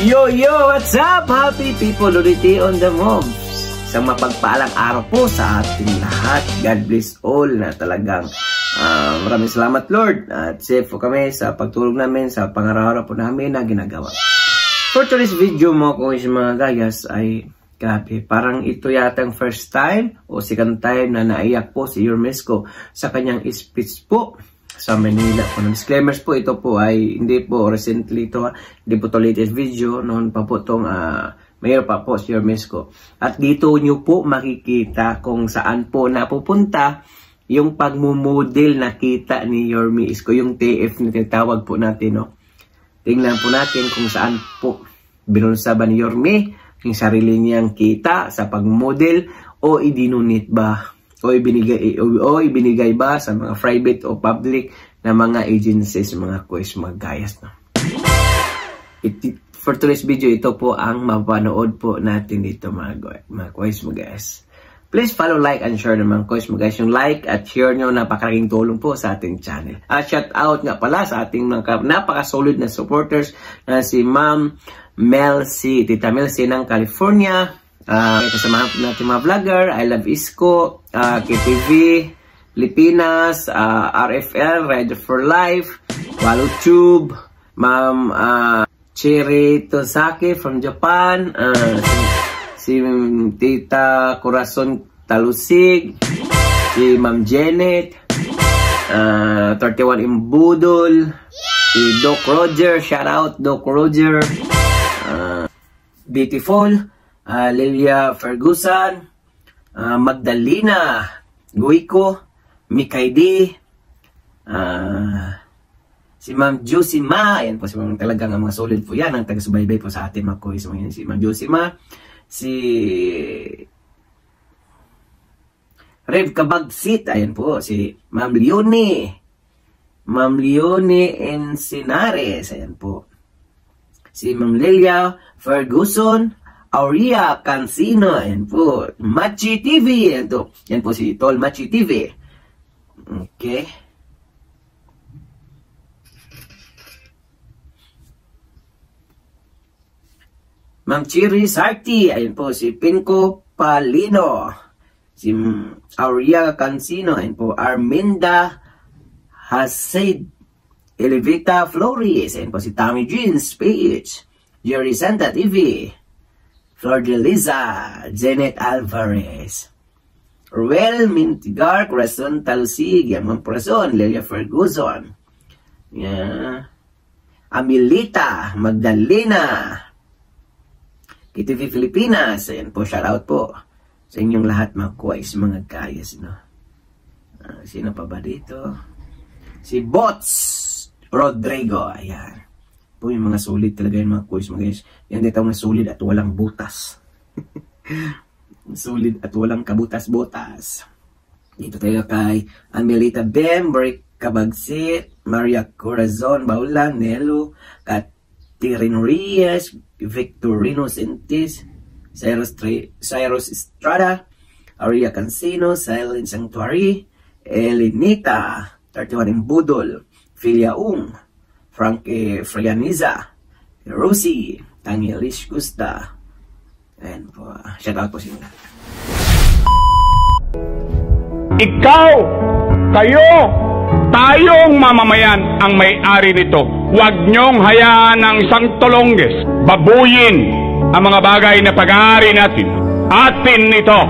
Yo, what's up, happy people? Loriti on the move. Isang mapagpaalang araw po sa ating lahat. God bless all na talagang maraming salamat, Lord. At safe po kami sa pagtulog namin, sa pangaraw-araw po namin na ginagawa. For today's video mo ko mga gayas ay grabe. Parang ito yatang first time o second time na naiyak po si Yormesco sa kanyang speech po sa Manila po. Disclaimers po, ito po ay hindi po recently ito, hindi po to latest video, noon pa po itong mayor pa po si Yormesco. At dito nyo po makikita kung saan po napupunta yung pagmumodel na kita ni Yormesco, yung TF na tinatawag po natin, no? Tingnan po natin kung saan po binunsa ba ni Yorme yung sarili niyang kita sa pagmodel o idinunit ba o ibinigay ba sa mga private o public na mga agencies, mga quiz, mga gayas, no? For today's video, ito po ang mapanood po natin dito, mga quiz, mga guys. Please follow, like, and share naman, quiz, mga guys. Yung like at share nyo, napakalaking tulong po sa ating channel. At shout out nga pala sa ating mga napaka-solid na supporters na si Ma'am Melcy, Tita Melcy ng California. Kasama natin mga vlogger, I Love Isko, KTV, Filipinas, RFL, Rider for Life, WalloTube, Ma'am Cherry Tosaki from Japan, si Tita Corazon Talusig, si Ma'am Janet, 31 Imbudol, si Doc Roger, shout out Doc Roger, Beautiful, Lilia Ferguson, Magdalena Guico, Mikay D, si Ma'am Josima, yan po si Ma'am, talagang mga solid po yan, ang taga-subaybay po sa atin mga kuis, si Ma'am Josima, si Rev Kabagsit, ayan po, si Ma'am Leonie Encinares, ayan po, si Ma'am Lilia Ferguson, Aurea Cancino, ayan po, Machi TV, ayan to, yan po si Tol Machi TV. Okay. Ma'am Chiri Sarti, ayan po si Pinko Palino, si Aurea Cancino, ayan po, Arminda Hasid, Elevita Flores, ayan po si Tommy Jeans PH, Jerry Santa TV, Flor de Liza, Janet Alvarez, Ruel Mintigar, Corazon Talusig, Ma'am Corazon, Lelia Ferguson, Amilita Magdalena, KTV Filipinas, ayan po, shout out po sa inyong lahat, mga kuwais, mga gayas, no? Sino pa ba dito? Si Bots Rodrigo, ayan po, yung mga solid talaga yung mga quiz, mga guys. Yan dito mga solid at walang butas. Solid at walang kabutas-butas. Dito tayo kay Amelita Bem, Brick Kabagsit, Maria Corazon Baulan, Nelo, Caterino Reyes, Victorino Sentis, Cyrus Estrada, Aurea Cancino, Silent Sanctuary, Elinita, 31 Imbudol, Filia Frankie Frianiza, Rosie, Tangelish Gusta, and po, shout out po sila. Ikaw, kayo, tayong mamamayan ang may-ari nito. Huwag niyong hayaan ng isang tolongges babuyin ang mga bagay na pag-aari natin. Atin ito,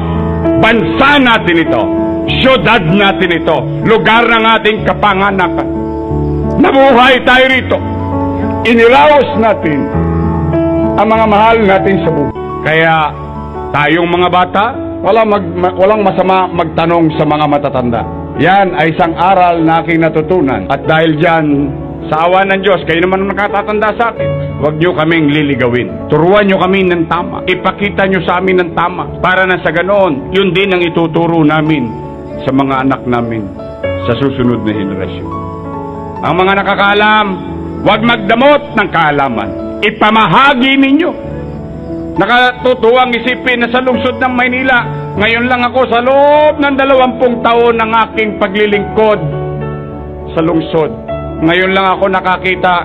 bansa natin ito, syudad natin ito, lugar ng ating kapanganakan. Nabuhay tayo rito. Iniraos natin ang mga mahal natin sa buhay. Kaya tayong mga bata, walang masama magtanong sa mga matatanda. Yan ay isang aral na aking natutunan. At dahil dyan, sa awa ng Diyos, kayo naman ang nakatatanda sa akin, huwag nyo kaming liligawin. Turuan nyo kami ng tama. Ipakita nyo sa amin ng tama. Para na sa ganoon, yun din ang ituturo namin sa mga anak namin sa susunod na henerasyon. Ang mga nakakaalam, huwag magdamot ng kaalaman. Ipamahagi ninyo. Nakatutuwang isipin na sa lungsod ng Maynila, ngayon lang ako sa loob ng 20 taon ng aking paglilingkod sa lungsod. Ngayon lang ako nakakita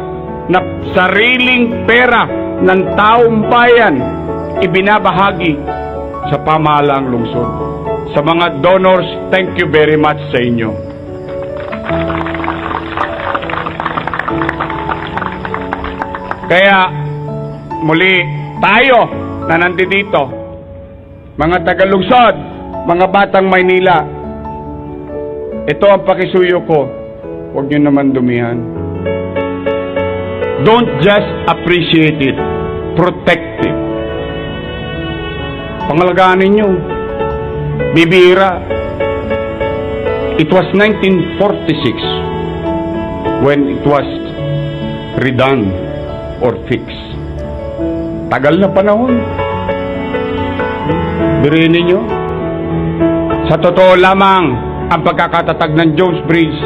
na sariling pera ng taong bayan ibinabahagi sa pamahalaang lungsod. Sa mga donors, thank you very much sa inyo. Kaya muli tayo na nandito, mga tagalungsod, mga batang Maynila, ito ang pakisuyo ko, huwag nyo naman dumihan. Don't just appreciate it, protect it. Pangalagaan ninyo. Bibira. It was 1946 when it was redone or fixed. Tagal na panahon. Biriin ninyo. Sa totoo lamang, ang pagkakatatag ng Jones Bridge,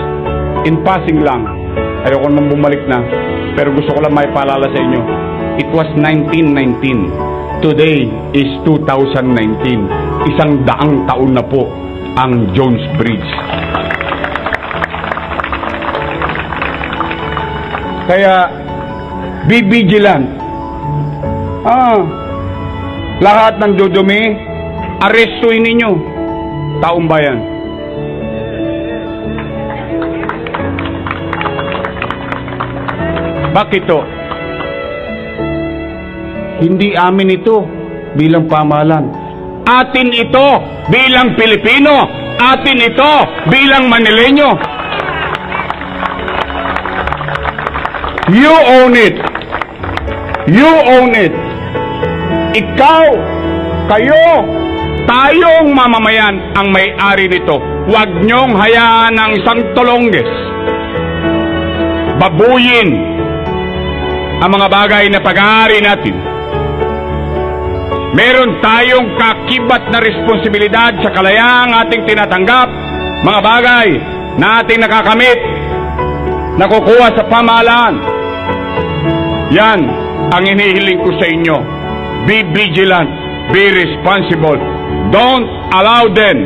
in passing lang, ayoko nang bumalik na, pero gusto ko lang may paalala sa inyo. It was 1919. Today is 2019. 100 taon na po ang Jones Bridge. Kaya, be vigilant. Lahat ng dudumi, arestuin ninyo, taong bayan. Bakit to? Hindi amin ito bilang pamahalaan. Atin ito bilang Pilipino. Atin ito bilang Manileño. You own it. You own it. Ikaw, kayo, tayong mamamayan ang may-ari nito. Huwag niyong hayaan ng isang Tolonges babuyin ang mga bagay na pag-aari natin. Meron tayong kakibat na responsibilidad sa kalayaang ating tinatanggap, mga bagay na ating nakakamit, nakukuha sa pamahalaan. Yan ang inihiling ko sa inyo. Be vigilant, be responsible. Don't allow them.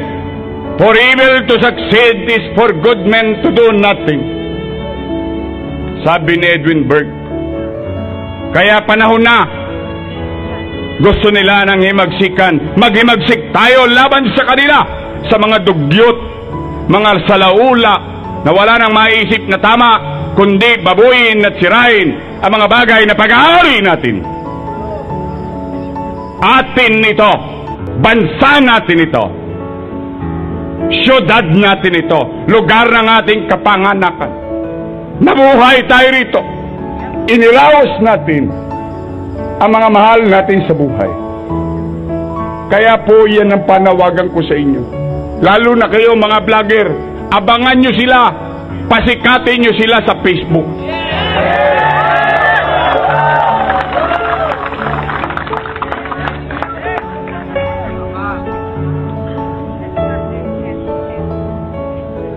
For evil to succeed is for good men to do nothing. Sabi ni Edwin Burke. Kaya panahon na. Gusto nila ng himagsikan. Maghimagsik tayo laban sa kanila, sa mga dugyot, mga salaula na wala nang maisip na tama, kundi babuyin at sirain ang mga bagay na pag-aari natin. Atin ito, bansa natin ito, syudad natin ito, lugar ng ating kapanganakan. Nabuhay tayo rito, inilaos natin ang mga mahal natin sa buhay. Kaya po yan ang panawagan ko sa inyo. Lalo na kayo mga vlogger, abangan nyo sila, pasikatin nyo sila sa Facebook.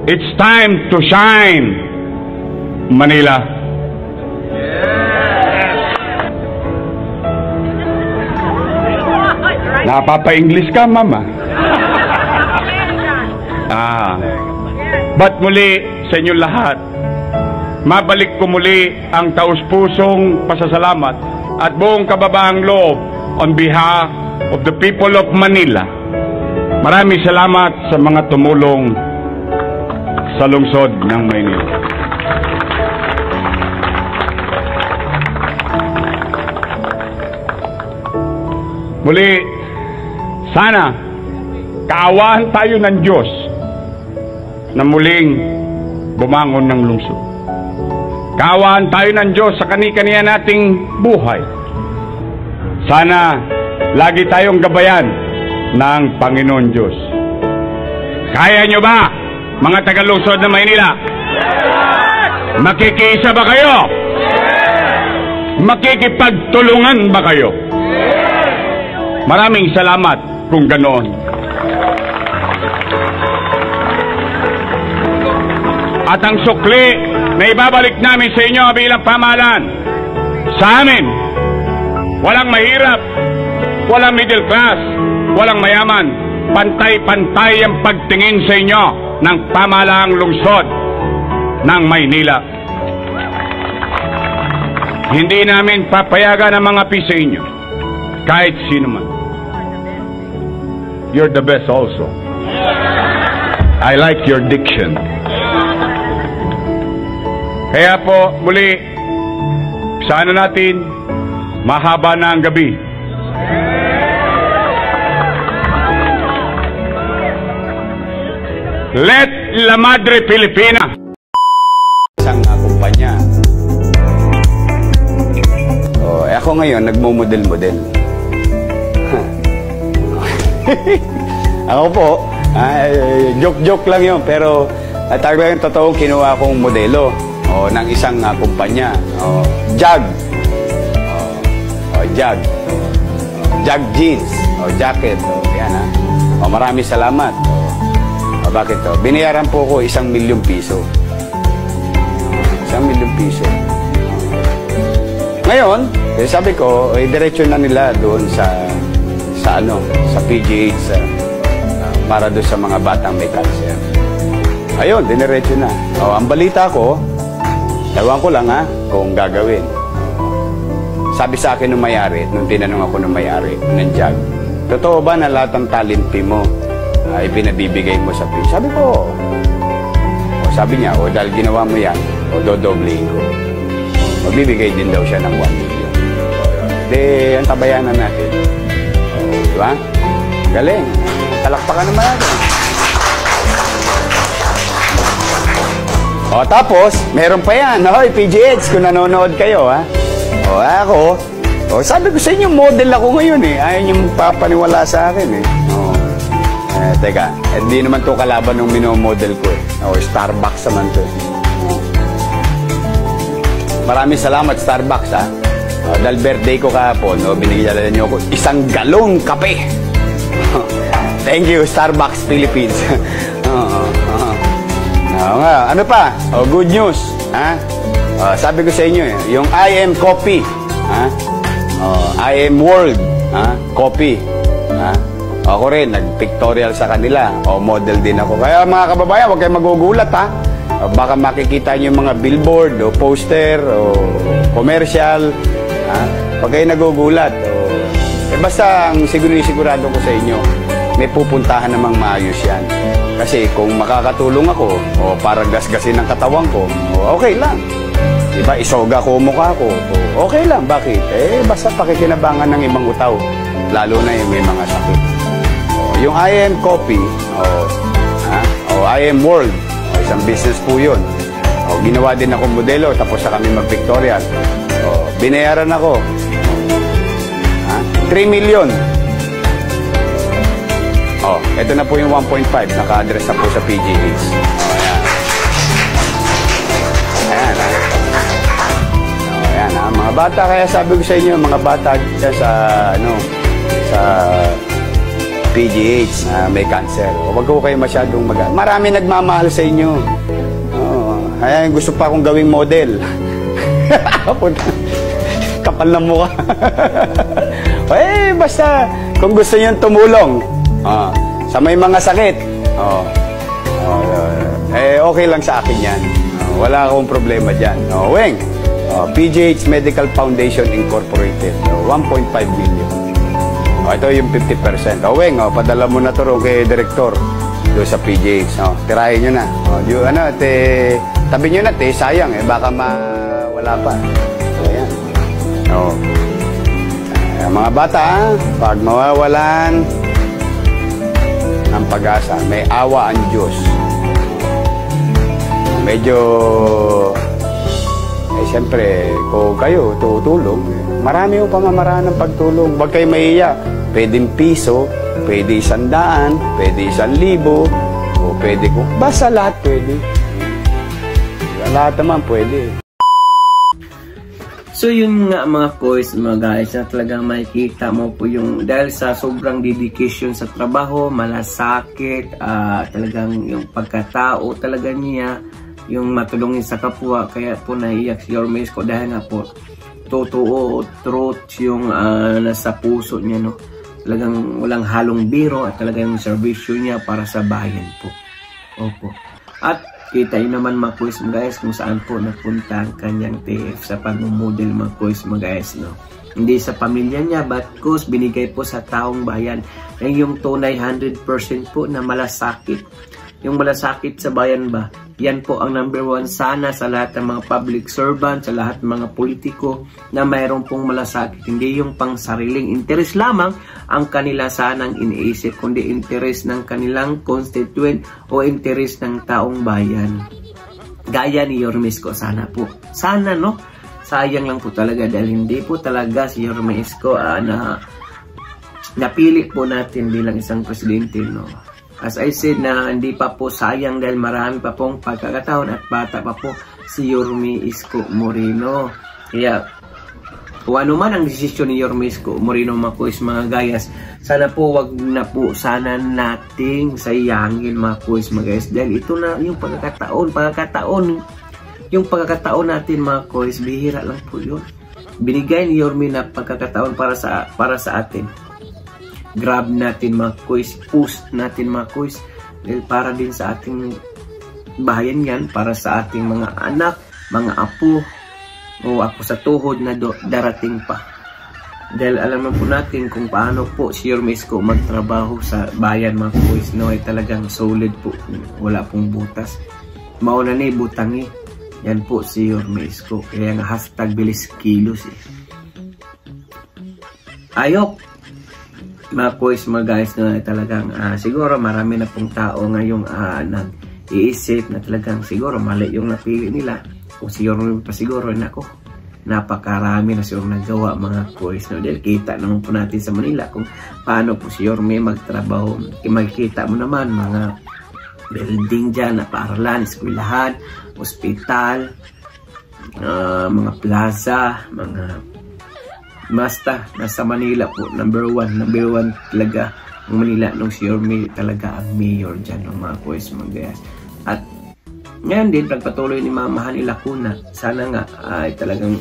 It's time to shine, Manila. Napapa-English ka, mama? But muli sa inyong lahat, mabalik ko muli ang taus-pusong pasasalamat at buong kababaang loob on behalf of the people of Manila. Maraming salamat sa mga tumulong sa lungsod ng Maynila. Muli, sana kaawahan tayo ng Diyos na muling bumangon ng lungsod. Kaawahan tayo ng Diyos sa kani-kaniya nating buhay. Sana lagi tayong gabayan ng Panginoon Diyos. Kaya nyo ba, mga taga-lungsod ng Maynila? Makikiisa ba kayo? Makikipagtulungan ba kayo? Maraming salamat kung ganoon. At ang sukli na ibabalik namin sa inyo bilang pamahalaan, sa amin, walang mahirap, walang middle class, walang mayaman, pantay-pantay ang pagtingin sa inyo ng pamahalaang lungsod ng Maynila. Hindi namin papayagan ang mga piso inyo. Kahit sino man. You're the best also. I like your diction. Kaya po, muli, sana natin, mahaba na ang gabi. Let la Madre Pilipina. Isang kumpanya. Ako ngayon, nagmo-model-model. Ako po, joke-joke lang yun, pero talagang totoong kinuha akong modelo ng isang kumpanya. Jag. Jag. Jag jeans. Jacket. Yan ha. Maraming salamat. Bakit to? Binayaran po ko 1 milyong piso. 1 milyong piso. Ngayon, sabi ko, diretso na nila doon sa PGH para doon sa mga batang may cancer. Ayun, diniretso na. Ang balita ko, ewan ko lang kung gagawin. Sabi sa akin nung may-ari, nung tinanong ako nung may-ari ng Jag, totoo ba na lahat ng talent mo ay pinabibigay mo sa PGH? Sabi ko, sabi niya, dahil ginawa mo yan, dodoblein ko. Magbibigay din daw siya ng 1 million. Ang tabayanan natin. Di ba? Galing. Talakpakan naman natin. Tapos, meron pa yan. Hoy, PGH, kung nanonood kayo, ako, sabi ko sa inyo, model ako ngayon Ayaw niyo magpapaniwala sa akin Teka, hindi naman to kalaban ng minomodel ko Starbucks naman to Maraming salamat Starbucks dahil birthday ko kahapon binigyan niyo ako 1 galong kape. Thank you Starbucks Philippines. Ano pa? Good news. Sabi ko sa inyo yung I Am Coffee. I Am World. Coffee. Ako rin nag-pictorial sa kanila. Model din ako. Kaya mga kababayan, huwag kayong magugulat baka makikita nyo yung mga billboard o poster o commercial. Pag kayo nagugulat. Basta ang sigurado ko sa inyo, may pupuntahan namang maayos yan. Kasi kung makakatulong ako o para gasgasin ang katawan ko, okay lang. Diba, isoga ko mukha ko. Okay lang, bakit? Basta pakikinabangan ng ibang utaw. Lalo na yung may mga sakit. Yung I Am Coffee, I Am World, isang business po yun. Ginawa din ako modelo, tapos sa kami mag-pictorial. Binayaran ako. 3 million. Ito na po yung 1.5. Naka-address na po sa PGH. Ayan. Ayan. Mga bata, kaya sabi ko sa inyo, mga bata dyan sa PGH na may cancer. Huwag ko kayo masyadong marami nagmamahal sa inyo. Kaya gusto pa akong gawing model. Kapal na mukha. Basta kung gusto niyo tumulong sa may mga sakit, okay lang sa akin yan. Wala akong problema dyan. Weng, PGH Medical Foundation Incorporated, 1.5 million. Ito yung 50%. Weng, padala mo na to kay Direktor doon sa PGH. Tirahin nyo na. Tabi nyo na, sayang baka wala pa. Ayan. Mga bata, pag mawawalan ng pag-asa, may awa ang Diyos. Medyo, siyempre, kung kayo tutulong, marami yung pamamaraan ng pagtulong. Huwag kayo mahiya. Pwedeng piso, pwede 100, pwede 1,000, o pwede kung basta lahat pwede. Lahat naman pwede. So yun nga mga boys, mga guys, na talagang makikita mo po yung dahil sa sobrang dedication sa trabaho, malasakit, talagang yung pagkatao talaga niya, yung matulungin sa kapwa, kaya po naiyak si Yormes ko dahil nga po totoo, truth yung nasa puso niya, no? Talagang walang halong biro at talagang yung servisyo niya para sa bayan po. Opo. At Kita nyo naman mga kuys mga guys kung saan po napunta ang kanyang TF sa pag-model mga kuys mga guys, no? Hindi sa pamilya niya, but course binigay po sa taong bayan. Yung tunay 100% po na malasakit. Yung malasakit sa bayan ba, yan po ang number 1 sana sa lahat ng mga public servant, sa lahat ng mga politiko na mayroon pong malasakit. Hindi yung pang sariling interes lamang ang kanila sanang iniisip, kundi interes ng kanilang constituent o interes ng taong bayan. Gaya ni Yorme Isko, sana po. Sana, no? Sayang lang po talaga dahil hindi po talaga si Yorme Isko na napili po natin bilang isang presidente, no? As I said na hindi pa po sayang dahil marami pa pong pagkakataon at bata pa po si Yorme Isko Moreno. Kaya kung ano man ang desisyon ni Yorme Isko Moreno mga kuys mga gayas, sana po wag na po sana nating sayangin mga kuys mga gayas dahil ito na yung yung pagkakataon natin mga kuys, bihira lang po yun. Binigay ni Yorme na pagkakataon para sa atin. Grab natin mga kuys, post natin mga kuys, dahil para din sa ating bayan yan, para sa ating mga anak, mga apo, o ako sa tuhod na darating pa. Dahil alam po natin kung paano po si Yorme Isko magtrabaho sa bayan mga kuys, no? Ay talagang solid po, wala pong butas. Mauna ni butangi, yan po si Yorme Isko. Kaya nga hashtag bilis kilos Ayok mga kuys mga guys, na talagang siguro marami na pong tao ngayong nag-iisip na talagang siguro mali yung napili nila. Kung si Yorme pa siguro, nako, napakarami na siguro nagawa mga kuys, no? Dahil kita naman po natin sa Manila kung paano po si Yorme magtrabaho. Makikita mo naman mga building dyan na paaralan, eskwelahan, ospital, mga plaza, mga basta nasa Manila po, number one talaga ang Manila nung si Yorme talaga ang mayor dyan ng mga kuys mga gayas. At ngayon din pagpatuloy ni Ma'am Hani Lacuna, sana nga ay talagang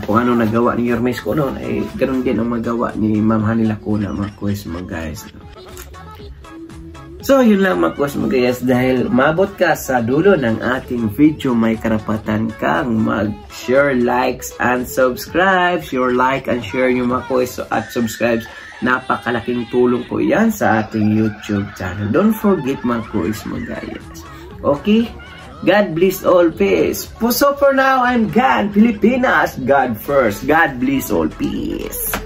kung ano nagawa ni Yorme Isko noon ay ganoon din ang magawa ni Ma'am Hani Lacuna mga kuys mga guys. So yun lang mga kuys mga guys, dahil umabot ka sa dulo ng ating video, may karapatan kang mag-share, likes, and subscribe. Share, like, and share nyo mga kuys at subscribe. Napakalaking tulong po yan sa ating YouTube channel. Don't forget mga kuys mga guys. Okay? God bless all, peace. So for now, I'm God Pilipinas. God first. God bless all, peace.